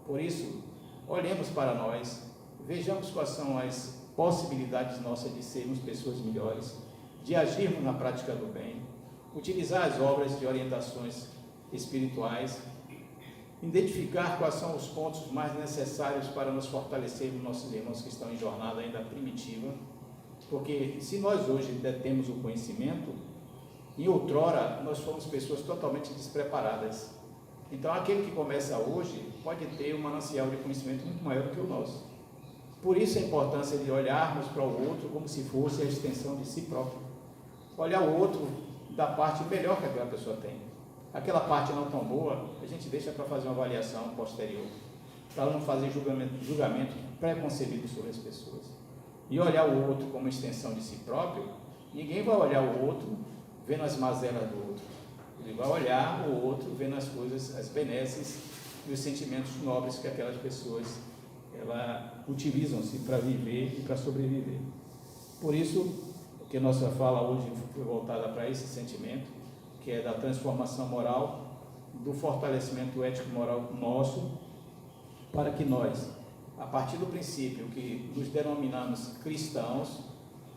Por isso, olhemos para nós, vejamos quais são as possibilidades nossas de sermos pessoas melhores, de agirmos na prática do bem, utilizar as obras de orientações espirituais, identificar quais são os pontos mais necessários para nos fortalecermos nossos irmãos que estão em jornada ainda primitiva, porque se nós hoje detemos o conhecimento, em outrora nós fomos pessoas totalmente despreparadas. Então aquele que começa hoje pode ter um manancial de conhecimento muito maior do que o nosso. Por isso a importância de olharmos para o outro como se fosse a extensão de si próprio. Olhar o outro da parte melhor que aquela pessoa tem. Aquela parte não tão boa, a gente deixa para fazer uma avaliação posterior, para não fazer julgamento preconcebido sobre as pessoas. E olhar o outro como extensão de si próprio, ninguém vai olhar o outro vendo as mazelas do outro. Ele vai olhar o outro vendo as coisas, as benesses e os sentimentos nobres que aquelas pessoas utilizam-se para viver e para sobreviver. Por isso que nossa fala hoje foi voltada para esse sentimento, que é da transformação moral, do fortalecimento ético-moral nosso, para que nós, a partir do princípio que nos denominamos cristãos,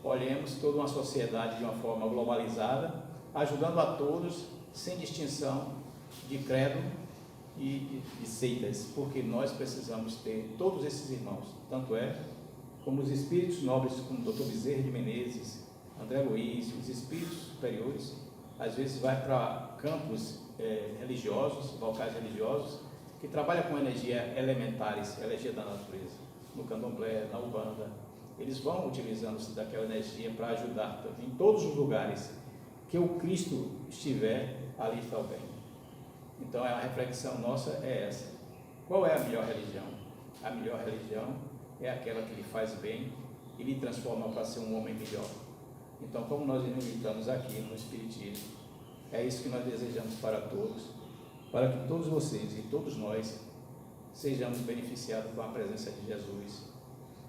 olhemos toda uma sociedade de uma forma globalizada, ajudando a todos, sem distinção de credo e de seitas, porque nós precisamos ter todos esses irmãos, tanto é como os espíritos nobres, como o Dr. Bezerra de Menezes, André Luiz, os espíritos superiores, às vezes vai para campos religiosos, locais religiosos, que trabalham com energia elementares, energia da natureza, no candomblé, na Umbanda. Eles vão utilizando-se daquela energia para ajudar em todos os lugares que o Cristo estiver, ali está o bem. Então a reflexão nossa é essa: qual é a melhor religião? A melhor religião é aquela que lhe faz bem e lhe transforma para ser um homem melhor. Então, como nós militamos aqui no Espiritismo, é isso que nós desejamos para todos, para que todos vocês e todos nós sejamos beneficiados com a presença de Jesus,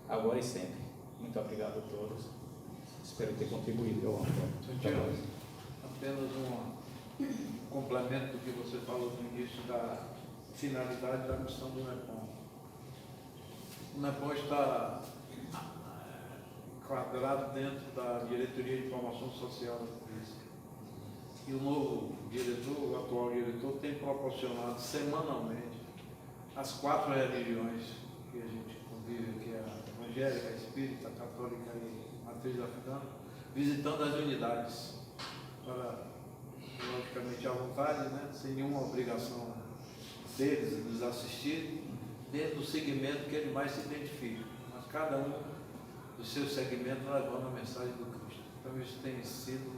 agora e sempre. Muito obrigado a todos. Espero ter contribuído. Apenas um complemento do que você falou no início da finalidade da missão do NEPOM. O NEPOM está enquadrado dentro da Diretoria de Promoção Social da Polícia. E o novo diretor, o atual diretor, tem proporcionado semanalmente as 4 religiões que a gente convive, que é a evangélica, a espírita, a católica e a matriz africana, visitando as unidades, para, logicamente, à vontade, né, sem nenhuma obrigação deles de nos assistir, dentro do segmento que ele mais se identifica, mas cada um do seu segmento levando a mensagem do Cristo. Então isso tem sido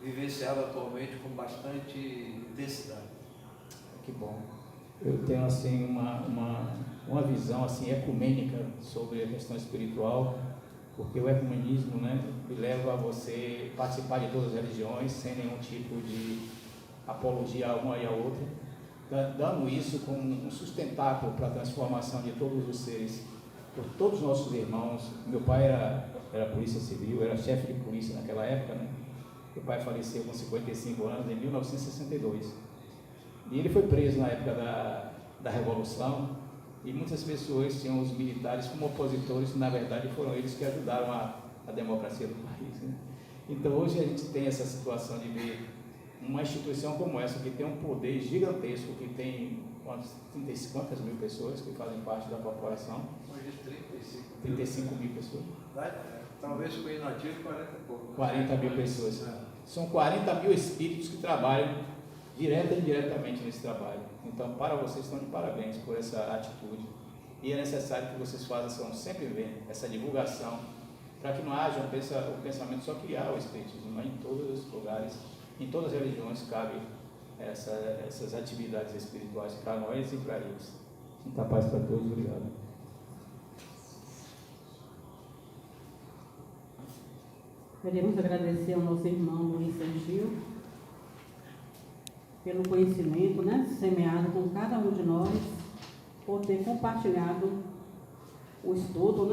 vivenciado atualmente com bastante intensidade. Que bom. Eu tenho assim uma visão assim ecumênica sobre a questão espiritual, porque o ecumenismo, né, leva a você participar de todas as religiões sem nenhum tipo de apologia a uma e a outra, dando isso como um sustentáculo para a transformação de todos os seres, por todos os nossos irmãos. Meu pai era polícia civil, era chefe de polícia naquela época, né? Meu pai faleceu com 55 anos, em 1962. E ele foi preso na época da Revolução, e muitas pessoas tinham os militares como opositores, na verdade foram eles que ajudaram a democracia do país, né? Então hoje a gente tem essa situação de ver uma instituição como essa, que tem um poder gigantesco, que tem quantas mil pessoas que fazem parte da corporação? Hoje 35 mil pessoas. Talvez com inativo 40 e pouco. 40 mil pessoas. São 40 mil espíritos que trabalham direta e indiretamente nesse trabalho. Então, para vocês, estão de parabéns por essa atitude. e é necessário que vocês façam sempre bem essa divulgação, para que não haja o pensamento só que há o Espiritismo, mas em todos os lugares, em todas as religiões cabe essas atividades espirituais para nós e para eles. Muita paz para todos, obrigado. Queremos agradecer ao nosso irmão Luiz Sergio pelo conhecimento, semeado com cada um de nós, por ter compartilhado o estudo,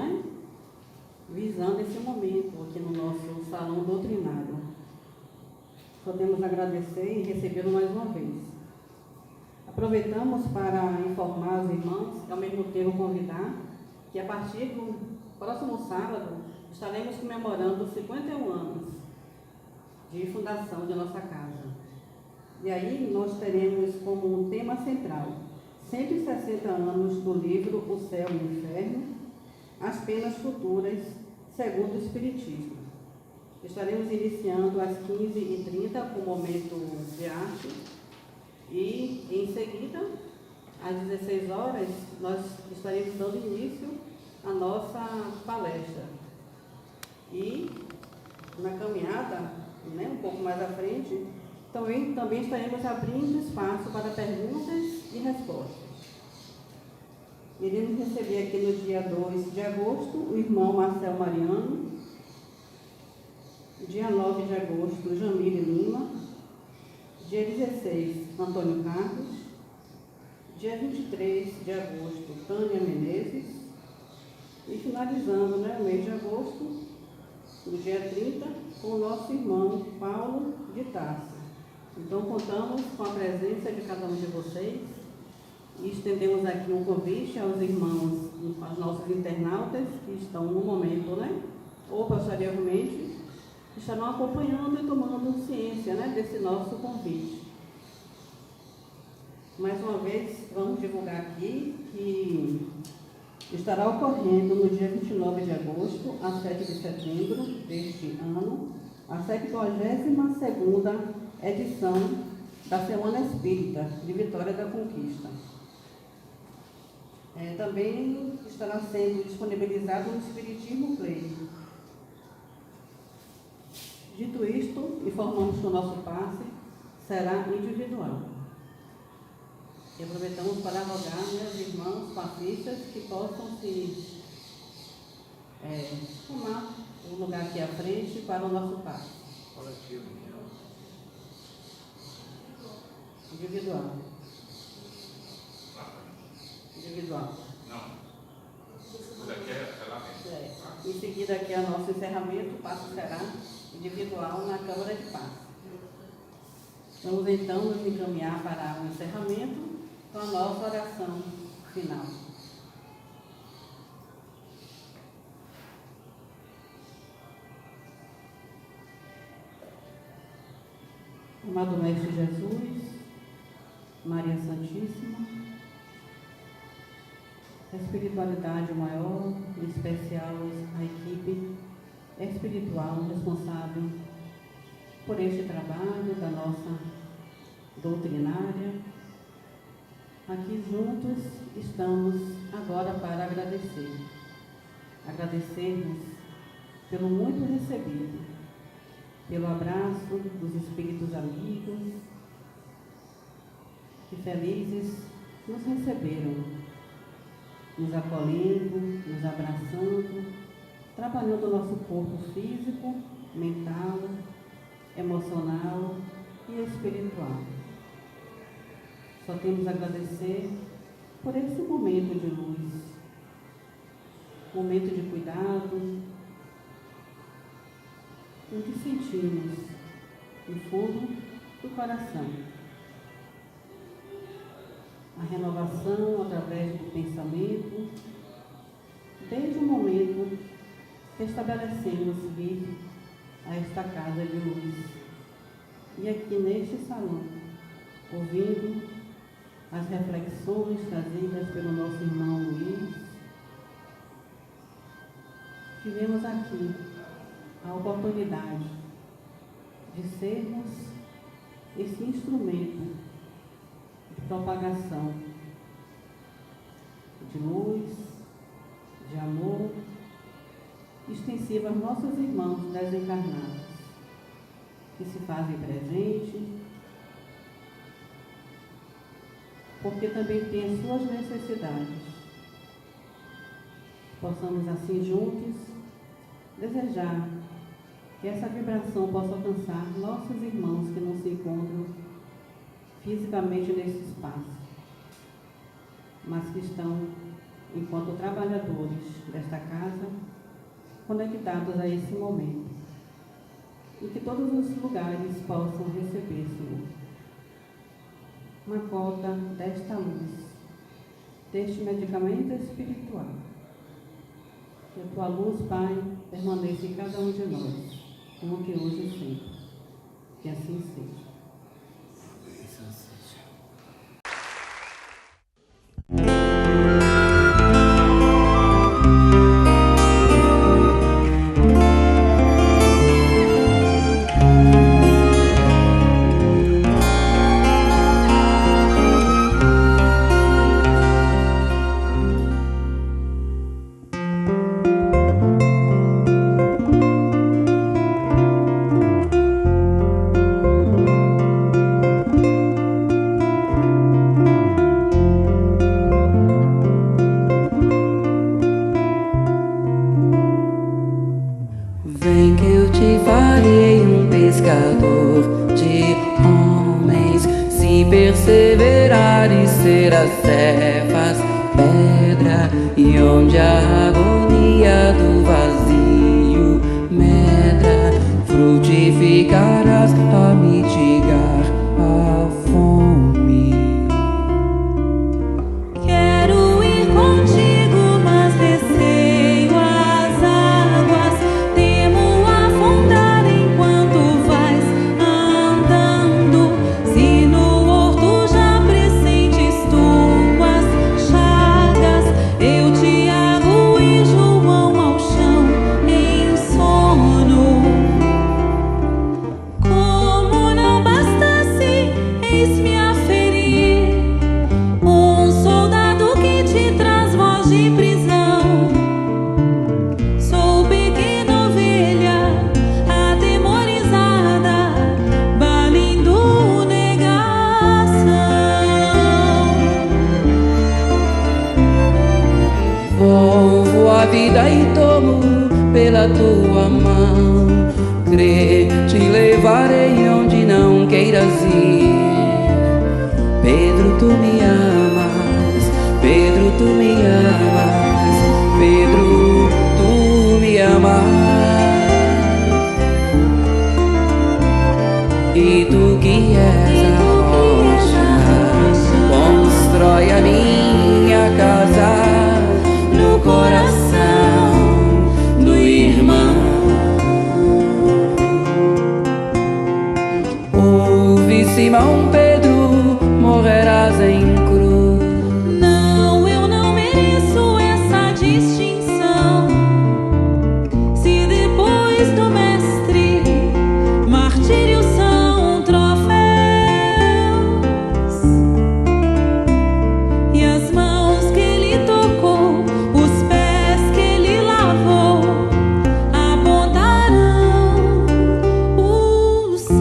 visando esse momento aqui no nosso salão doutrinário. Podemos agradecer e recebê-lo mais uma vez. Aproveitamos para informar os irmãos e ao mesmo tempo convidar que a partir do próximo sábado estaremos comemorando 51 anos de fundação de nossa casa. E aí nós teremos como um tema central 160 anos do livro O Céu e o Inferno, as penas futuras segundo o Espiritismo. Estaremos iniciando às 15h30 com o momento de arte e em seguida, às 16 horas, nós estaremos dando início à nossa palestra. E na caminhada, um pouco mais à frente, também estaremos abrindo espaço para perguntas e respostas. Iremos receber aqui no dia 2 de agosto o irmão Marcel Mariano, dia 9 de agosto, Jamile Lima, dia 16, Antônio Carlos, dia 23 de agosto, Tânia Menezes, e finalizando o mês de agosto, no dia 30, com o nosso irmão Paulo de Tarso. Então, contamos com a presença de cada um de vocês e estendemos aqui um convite aos irmãos, aos nossos internautas que estão no momento, ou posteriormente, estarão acompanhando e tomando ciência, desse nosso convite. Mais uma vez, vamos divulgar aqui que estará ocorrendo no dia 29 de agosto, a 7 de setembro deste ano, a 72ª edição da Semana Espírita de Vitória da Conquista. Também estará sendo disponibilizado no Espiritismo Play. Dito isto, informamos que o nosso passe será individual. E aproveitamos para rogar aos irmãos passistas que possam se tomar o lugar aqui à frente para o nosso passe. Individual. Individual. Não. Em seguida aqui é o nosso encerramento, o passo será individual na Câmara de Paz. Vamos então nos encaminhar para o encerramento com a nossa oração final. Amado Mestre Jesus, Maria Santíssima, a espiritualidade maior, em especial a equipe espiritual responsável por este trabalho da nossa doutrinária. Aqui juntos estamos agora para agradecer. Agradecermos pelo muito recebido, pelo abraço dos espíritos amigos, que felizes nos receberam, nos acolhendo, nos abraçando, trabalhando o nosso corpo físico, mental, emocional e espiritual. Só temos a agradecer por esse momento de luz, momento de cuidado, em que sentimos no fundo do coração a renovação através do pensamento, desde o momento que estabelecemos vir a esta casa de luz. E aqui neste salão, ouvindo as reflexões trazidas pelo nosso irmão Luiz, tivemos aqui a oportunidade de sermos esse instrumento de propagação de luz, sensível aos nossos irmãos desencarnados, que se fazem presente, porque também têm as suas necessidades. Possamos assim juntos desejar que essa vibração possa alcançar nossos irmãos que não se encontram fisicamente nesse espaço, mas que estão, enquanto trabalhadores desta casa, conectados a esse momento, e que todos os lugares possam receber, Senhor, uma cota desta luz, deste medicamento espiritual. Que a tua luz, Pai, permaneça em cada um de nós, como que hoje e sempre. Que assim seja. Vem que eu te farei um pescador de homens. Se perseverares, serás cefas, pedra, e onde a agonia do vazio medra, frutificarás a mitigar a fome. Quero ir contigo, mas receio as águas. Temo afundar enquanto vais andando. Se no horto já pressentes tuas chagas, eu, Tiago e João ao chão em sono. Como não bastasse, eis-me a ferir. Um soldado que te traz voz de prisão. Sou pequena ovelha, atemorizada, balindo negação. Volvo a vida e tomo pela tua mão. Crê, te levarei onde não queiras ir. Pedro, tu me amas. Pedro, tu me amas. Pedro, tu me amas. E tu que és a rocha, constrói a minha casa no coração do irmão. Ouve, Simão Pedro, morrerás em cruz. Não, eu não mereço essa distinção. Se depois do mestre martírios são troféus, e as mãos que ele tocou, os pés que ele lavou, apontarão os céus.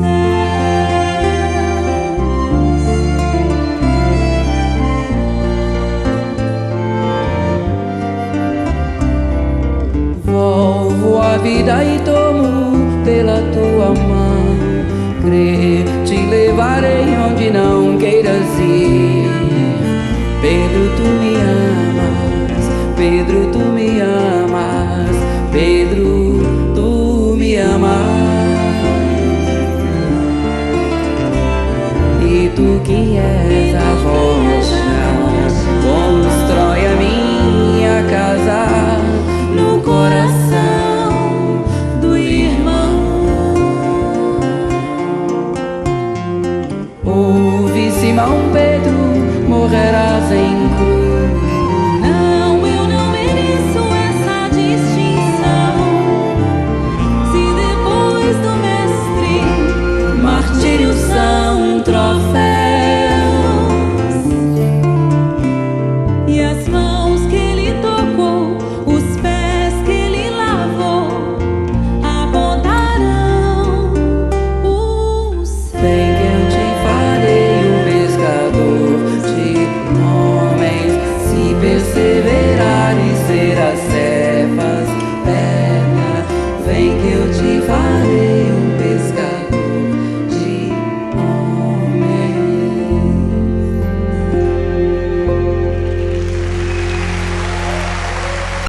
Volvo a vida e tomo pela tua mão. Crê, te levarei onde não queiras ir. Pedro, tu me amas. Pedro, tu me amas. Pedro, tu me amas. E tu que és a rocha, constrói a minha casa no coração do irmão. Ouve, Simão Pedro, morrerás em cruz. Não, eu não mereço essa distinção. Se depois do mestre Martírios são troféus, perseverar e ser as cefas, pedra, vem que eu te farei.